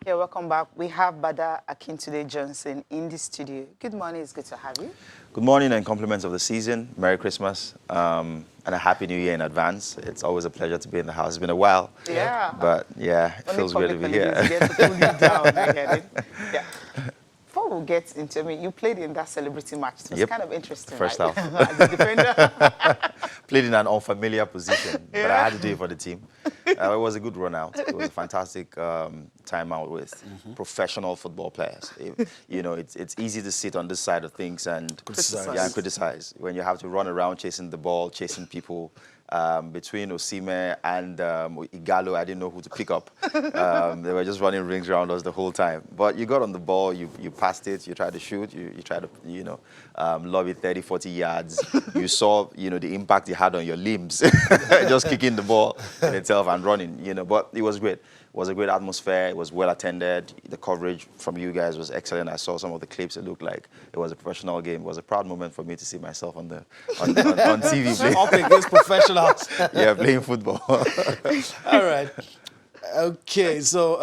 Yeah, welcome back. We have Bada Akintunde Johnson in the studio. Good morning. It's good to have you. Good morning and compliments of the season. Merry Christmas and a Happy New Year in advance. It's always a pleasure to be in the house. It's been a while. Yeah. But yeah, it feels great to be here. Get to cool you down. I get it. Yeah. Before we get into, I mean, you played in that celebrity match. It was kind of interesting. First right? half. As a defender. Played in an unfamiliar position, but I Yeah. had to do it for the team. It was a good run out. It was a fantastic time out with professional football players. It's easy to sit on this side of things and criticize when you have to run around chasing the ball, chasing people. Between Osime and Igalo, I didn't know who to pick up. They were just running rings around us the whole time. But you got on the ball, you passed it, you tried to shoot, you tried to, lob it 30, 40 yards. You saw, the impact it had on your limbs, just kicking the ball in itself and running, But it was great. It was a great atmosphere. It was well attended. The coverage from you guys was excellent. I saw some of the clips. It looked like it was a professional game. It was a proud moment for me to see myself on TV playing. Up against professionals. Yeah, playing football. All right. Okay, so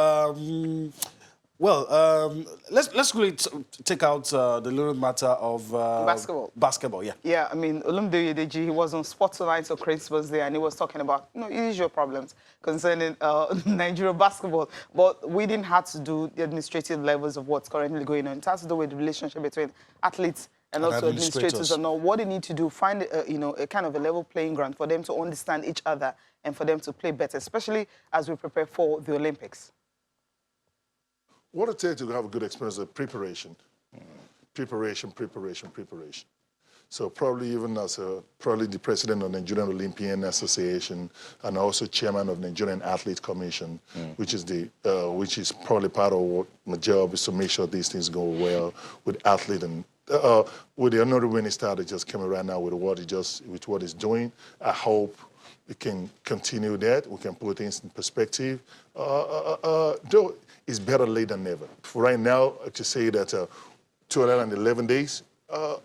let's really take out the little matter of Basketball. Basketball, yeah. Yeah, I mean, Olumide Oyedeji, he was on Sports Tonight, so Chris was there, and he was talking about, usual problems concerning Nigeria basketball. But we didn't have to do the administrative levels of what's currently going on. It has to do with the relationship between athletes and also administrators and all. What they need to do, find, a kind of a level playing ground for them to understand each other and for them to play better, especially as we prepare for the Olympics. What it takes to have a good experience is preparation. Preparation. So probably even as probably the president of Nigerian Olympian Association and also chairman of Nigerian Athletes Commission, which is probably part of what my job is to make sure these things go well with athlete and with the honorable minister that just came around now with what he's doing. I hope we can continue that. We can put things in perspective. Though it's better late than never. For right now, to say that 211 days,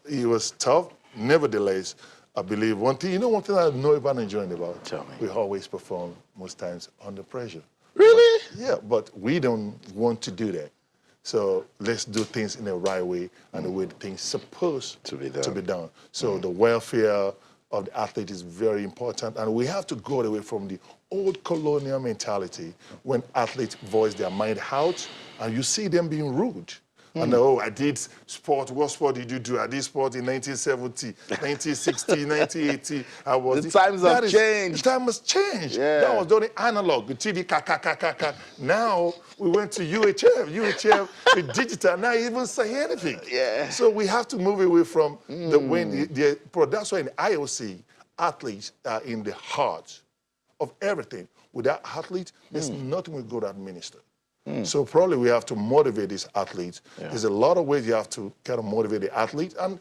it was tough. Nevertheless, I believe one thing I know about Nigerian about, tell me. We always perform most times under pressure. Really? Yeah, but we don't want to do that. So let's do things in the right way and the way the things supposed to be done. So the welfare of the athlete is very important, and we have to go away from the old colonial mentality when athletes voice their mind out, and you see them being rude. And I did sport. What sport did you do? I did sport in 1970, 1960, 1980. The times have changed. The time has changed. Yeah. That was done in analog, with TV, Now we went to UHF with digital. Now you even say anything. Yeah. So we have to move away from the way that's why in IOC, athletes are in the heart of everything. Without athletes, there's nothing we go to administer. So probably we have to motivate these athletes. Yeah. There's a lot of ways you have to kind of motivate the athletes. And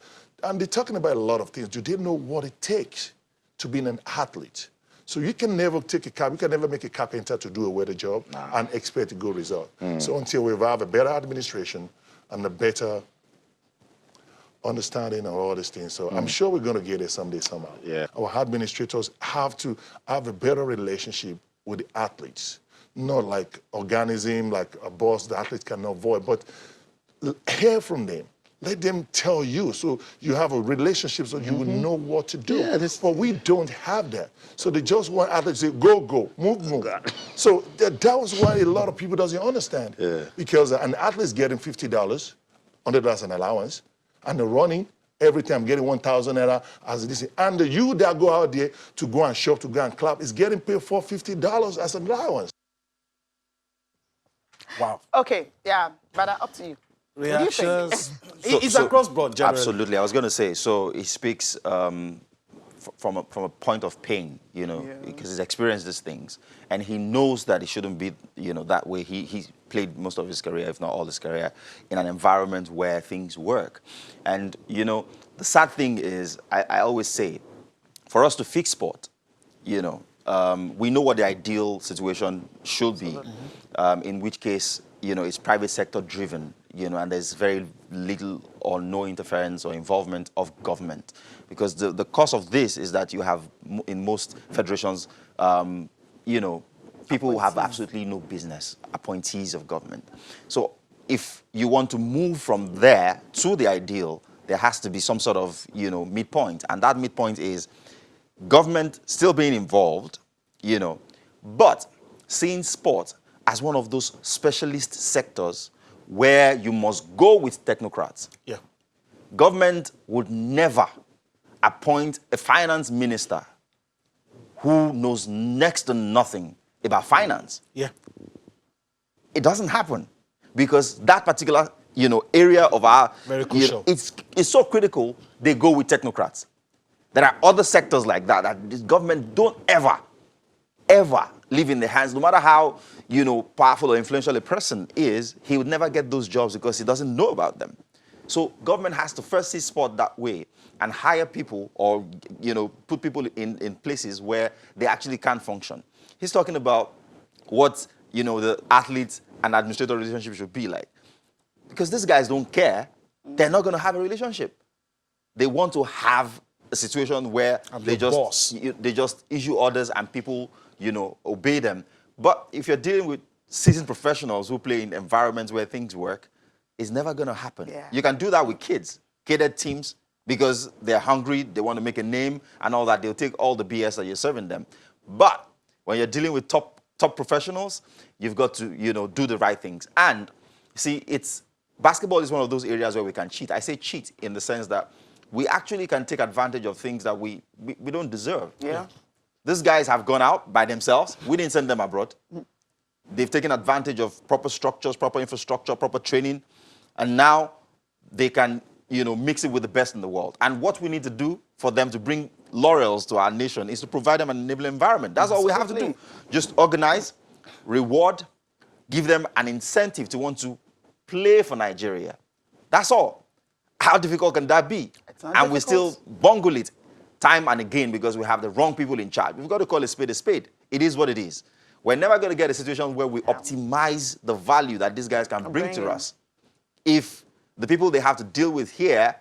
they're talking about a lot of things. Do they know what it takes to be an athlete? So you can never make a carpenter to do a weather job and expect a good result. So until we have a better administration and a better understanding of all these things. So I'm sure we're going to get it someday, somehow. Yeah. Our administrators have to have a better relationship with the athletes. Not like organism, like a boss the athletes cannot avoid, but hear from them. Let them tell you, so you have a relationship so you will know what to do. Yeah, but we don't have that. So they just want athletes to say, go, move. So that was why a lot of people doesn't understand. Yeah. Because an athlete's getting $50, $100 an allowance, and they're running every time getting 1,000 naira as this. And you that go out there to go and shop, to go and clap, is getting paid for $50 as an allowance. Wow. Okay, yeah, but up to you. Reactions. It's across broad, generally. Absolutely. I was going to say, so he speaks from a point of pain, because he's experienced these things. And he knows that it shouldn't be, that way. He played most of his career, if not all his career, in an environment where things work. And, the sad thing is, I always say, for us to fix sport, we know what the ideal situation should be, in which case, it's private sector driven, and there's very little or no interference or involvement of government. Because the cause of this is that you have, in most federations, people who have absolutely no business, appointees of government. So if you want to move from there to the ideal, there has to be some sort of, midpoint. And that midpoint is government still being involved, but seeing sport as one of those specialist sectors where you must go with technocrats. Yeah. Government would never appoint a finance minister who knows next to nothing about finance. Yeah. It doesn't happen because that particular, area of our... Very crucial. It's so critical, they go with technocrats. There are other sectors like that this government don't ever leave in the hands. No matter how, powerful or influential a person is, he would never get those jobs because he doesn't know about them. So government has to first see sport that way and hire people or, put people in places where they actually can function. He's talking about what, the athletes and administrator relationship should be like. Because these guys don't care, they're not going to have a relationship. They want to have a situation where they just issue orders and people, obey them. But if you're dealing with seasoned professionals who play in environments where things work, it's never going to happen. Yeah. You can do that with kids, catered teams, because they're hungry, they want to make a name and all that. They'll take all the BS that you're serving them. But when you're dealing with top professionals, you've got to, do the right things. And see, basketball is one of those areas where we can cheat. I say cheat in the sense that we actually can take advantage of things that we don't deserve. Yeah. These guys have gone out by themselves. We didn't send them abroad. They've taken advantage of proper structures, proper infrastructure, proper training, and now they can, mix it with the best in the world. And what we need to do for them to bring laurels to our nation is to provide them an enabling environment. That's all we have to do. Just organize, reward, give them an incentive to want to play for Nigeria. That's all. How difficult can that be? And we still bungle it time and again because we have the wrong people in charge. We've got to call a spade a spade. It is what it is. We're never going to get a situation where we optimize the value that these guys can bring to us if the people they have to deal with here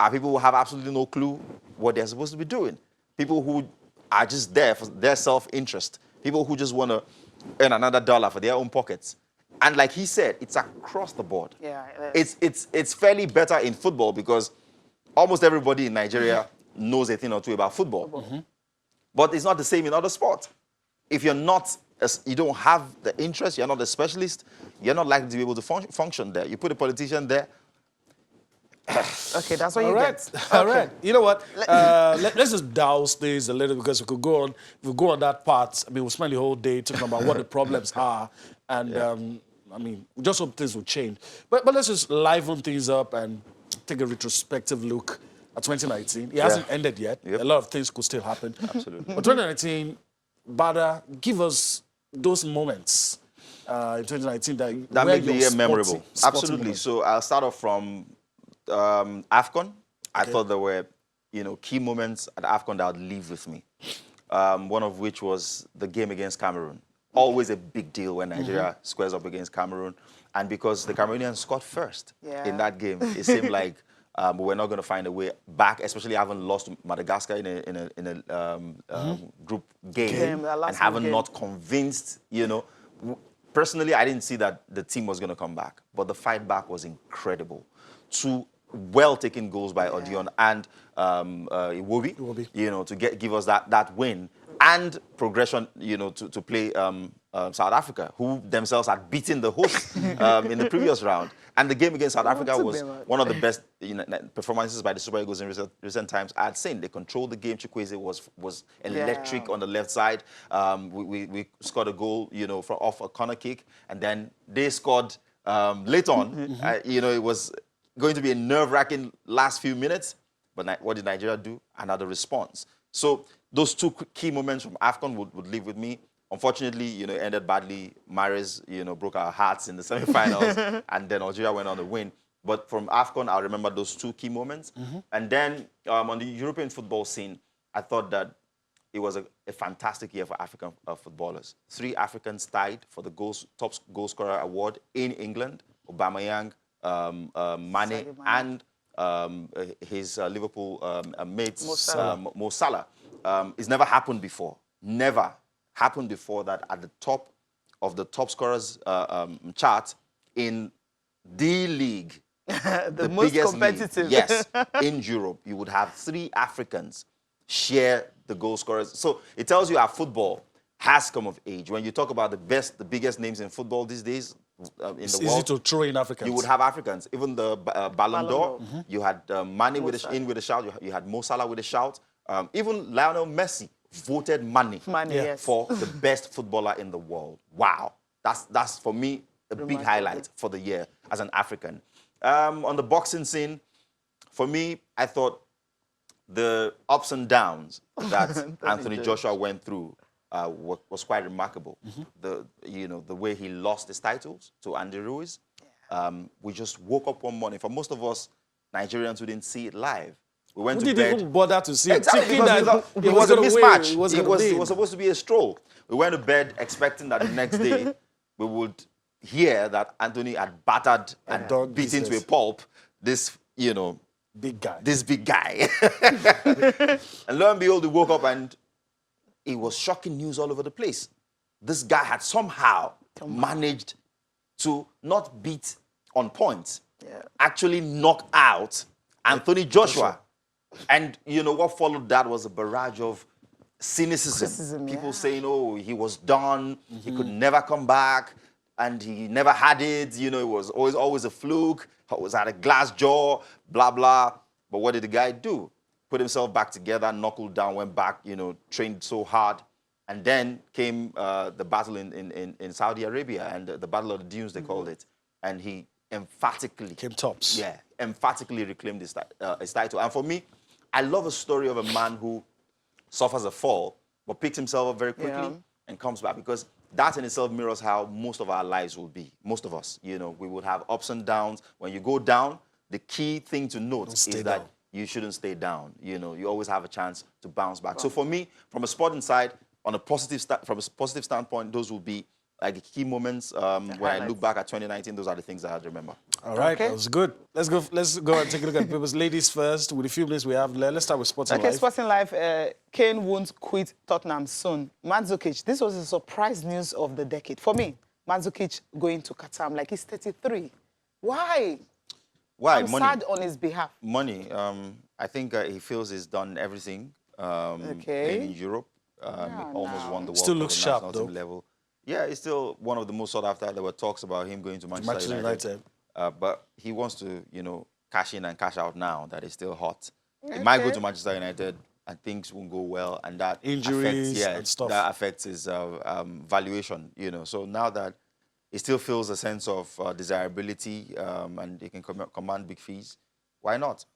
are people who have absolutely no clue what they're supposed to be doing. People who are just there for their self-interest. People who just want to earn another dollar for their own pockets. And like he said, it's across the board. Yeah, it's fairly better in football because almost everybody in Nigeria knows a thing or two about football. Mm-hmm. But it's not the same in other sports. If you don't have the interest, you're not a specialist, you're not likely to be able to function there. You put a politician there. Okay, that's what you get. All right. You know what? Let's just douse this a little because we could go on. If we go on that part, we'll spend the whole day talking about what the problems are. And, we just hope things will change. But let's just liven things up and take a retrospective look at 2019. It hasn't ended yet. Yep. A lot of things could still happen. Absolutely. But 2019, Bada, give us those moments in 2019 that make the year memorable. Absolutely. Moments. So I'll start off from AFCON. I thought there were, key moments at AFCON that would leave with me. One of which was the game against Cameroon. Always a big deal when Nigeria squares up against Cameroon. And because the Cameroonians scored first in that game, it seemed like we're not going to find a way back, especially having lost to Madagascar in a group game and having not convinced, Personally, I didn't see that the team was going to come back, but the fight back was incredible. Two well-taken goals by Odion and Iwobi, to give us that win and progression, to play South Africa, who themselves had beaten the host in the previous round. And the game against South Africa was one of the best performances by the Super Eagles in recent times I had seen. They controlled the game. Chukwueze was electric on the left side. We scored a goal, off a corner kick, and then they scored late on. It was going to be a nerve-wracking last few minutes, but what did Nigeria do? Another response. So those two key moments from AFCON would live with me. Unfortunately, it ended badly. Mahrez, broke our hearts in the semifinals, and then Algeria went on to win. But from AFCON, I'll remember those two key moments. And then on the European football scene, I thought that it was a fantastic year for African footballers. 3 Africans tied for the top goal scorer award in England: Aubameyang, Mane, and his Liverpool mates, Mo Salah. It's never happened before. Never happened before that at the top of the top scorers chart in the league, the most biggest competitive. league, yes, in Europe, you would have 3 Africans share the goal scorers. So it tells you our football has come of age. When you talk about the biggest names in football these days in It's the easy world, to throw in Africans. you would have Africans. Even the Ballon d'Or, you had Mane with a shout. You had Mo Salah with a shout. Even Lionel Messi voted Mane Yes. for the best footballer in the world. Wow, that's for me a big highlight for the year as an African. On the boxing scene, for me, I thought the ups and downs that Anthony Joshua went through was quite remarkable. The way he lost his titles to Andy Ruiz. We just woke up one morning. For most of us Nigerians, we didn't see it live. We went to bed. didn't even bother to see it. Exactly, Thinking because that it was a gonna mismatch. win. It was supposed to be a stroll. We went to bed expecting that the next day we would hear that Anthony had battered and done beaten to a business. pulp this, Big guy. this big guy. And lo and behold, we woke up and it was shocking news all over the place. This guy had somehow managed to not beat on points, actually knock out Anthony Joshua. And what followed that was a barrage of cynicism. People saying, oh, he was done, he could never come back, and he never had it, it was always a fluke, it was at a glass jaw, blah, blah. But what did the guy do? Put himself back together, knuckled down, went back, trained so hard. And then came the battle in Saudi Arabia, and the Battle of the Dunes, they called it. And he emphatically Came tops. Yeah, emphatically reclaimed his title. And for me, I love a story of a man who suffers a fall, but picks himself up very quickly and comes back, because that in itself mirrors how most of our lives will be. Most of us, we would have ups and downs. When you go down, the key thing to note is that you shouldn't stay down. You always have a chance to bounce back. So for me, from a sporting side, from a positive standpoint, those will be like the key moments. When I look back at 2019, those are the things that I remember. All right, that was good. Let's go and take a look at people's ladies first. With the few minutes we have, let's start with Sporting Life. Sporting Life, Kane won't quit Tottenham soon. Mandzukic, this was a surprise news of the decade. For me, Mandzukic going to Qatar, like he's 33. Why? Why? I'm Money. sad on his behalf. Money. I think he feels he's done everything in Europe. Almost won the World Still Cup looks at sharp, national team though. level. Yeah, he's still one of the most sought after. There were talks about him going to Manchester United. But he wants to, cash in and cash out now that he's still hot. He might go to Manchester United and things won't go well, and that Injuries affects, and stuff. That affects his valuation. So now that he still feels a sense of desirability and he can command big fees, why not?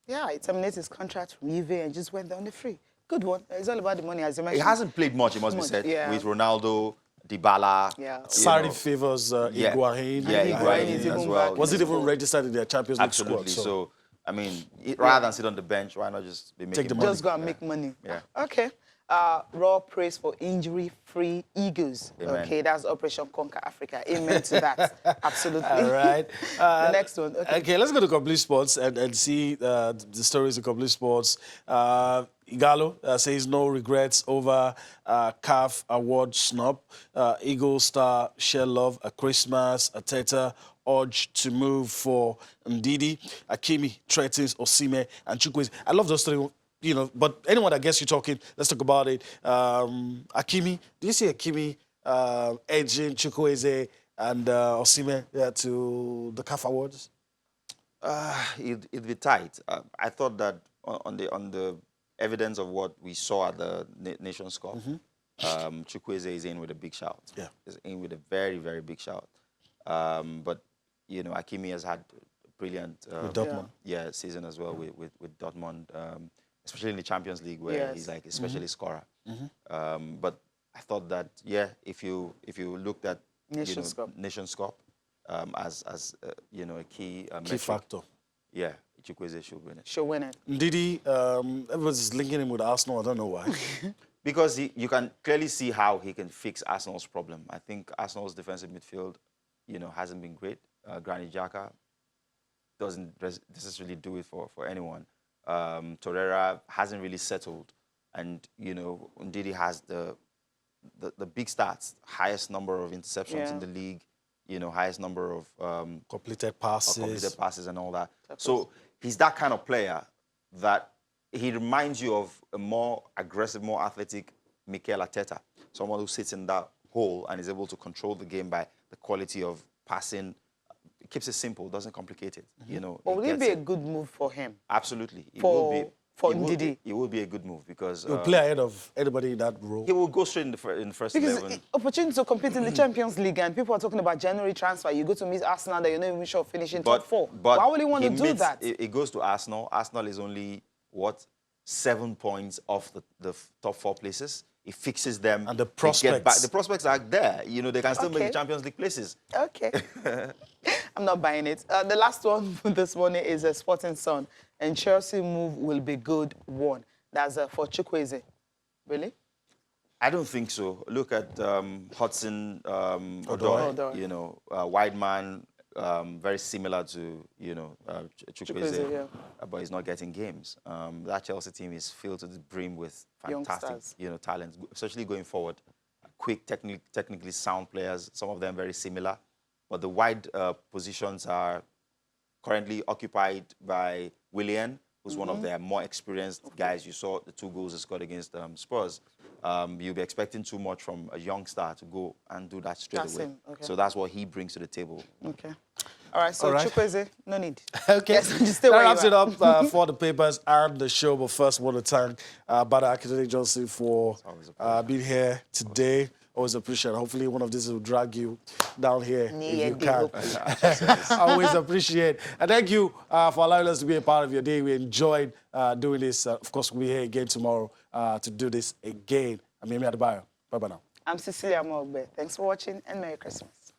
Yeah, he terminated his contract from Juve and just went down the free. Good one. It's all about the money, as you mentioned. He hasn't played much, it must be said, with Ronaldo, Dybala. Sarri favors Higuain. Yeah, Higuain as well. Was it even registered in their Champions League Absolutely. squad? So, I mean, rather than sit on the bench, why not just be making money? Just go and make money. Yeah. Okay. Raw praise for injury-free Eagles. Amen. Okay, that's Operation Conquer Africa. Amen to that. Absolutely. All right. The next one. Okay, let's go to Complete Sports and see the stories of Complete Sports. Igalo says no regrets over CAF award snub. Eagle star share love at Christmas. Ateta urge to move for Ndidi. Akimi threatens Osime and Chukwueze. I love those three. But anyone that gets you talking, let's talk about it. Akimi, do you see Akimi edging Chukwueze and Osime to the CAF awards? It'd be tight. I thought that on the evidence of what we saw at the Nations Cup, Chukwueze is in with a big shout. Yeah, is in with a very, very big shout. But Akimi has had a brilliant with Dortmund. season as well with Dortmund. Especially in the Champions League, where he's like a specialist scorer. But I thought that if you looked at Nations Cup as a key factor, Chukwueze should win it. Should win it. Ndidi, everyone's linking him with Arsenal. I don't know why. Because you can clearly see how he can fix Arsenal's problem. I think Arsenal's defensive midfield, hasn't been great. Granit Xhaka doesn't necessarily do it for anyone. Torreira hasn't really settled, and Ndidi has the the big stats, highest number of interceptions Yeah. in the league, you know, highest number of Completed passes. completed passes and all that. So he's that kind of player that he reminds you of a more aggressive, more athletic Mikel Arteta, someone who sits in that hole and is able to control the game by the quality of passing. It keeps it simple, doesn't complicate it. You know. But will it gets be a good move for him? Absolutely. It For- will be. for it will Ndidi? be- It will be a good move because He'll play ahead of anybody in that role. he will go straight in the first Because 11. opportunity to compete in the Champions League, and people are talking about January transfer. You go to meet Arsenal that you're not even sure of finishing top 4. But Why would he want to do meets- that? It goes to Arsenal. Arsenal is only, what, 7 points off the top 4 places. It fixes them. And the They get prospects. back. The prospects are there. You know, they can still make Okay. the Champions League places. Okay. I'm not buying it. The last one this morning is a Sporting Sun. And Chelsea move will be good one. That's for Chukwueze. Really? I don't think so. Look at Hudson Odoi. Odoi. You know, wide man, very similar to, you know, Chukwueze, Chukwueze, but he's not getting games. That Chelsea team is filled to the brim with fantastic, Youngsters. you know, talent, especially going forward. Quick, technically sound players, some of them very similar. But the wide positions are currently occupied by Willian, who's one of their more experienced guys. You saw the 2 goals he scored against Spurs. You'll be expecting too much from a young star to go and do that straight That's away. him, okay. So that's what he brings to the table. Okay. All right, so All right. Chukwueze, no need. Okay, Yes, just stay that where you wraps it are. up for the papers and the show. But first, I want to thank Bada Academic Johnson for always a pleasure. being here today. Always appreciate it. Hopefully, one of these will drag you down here if you can. Always appreciate. And thank you for allowing us to be a part of your day. We enjoyed doing this. Of course, we'll be here again tomorrow to do this again. I'm Yemi Adebayo. Bye-bye now. I'm Cecilia Mogbe. Thanks for watching and Merry Christmas.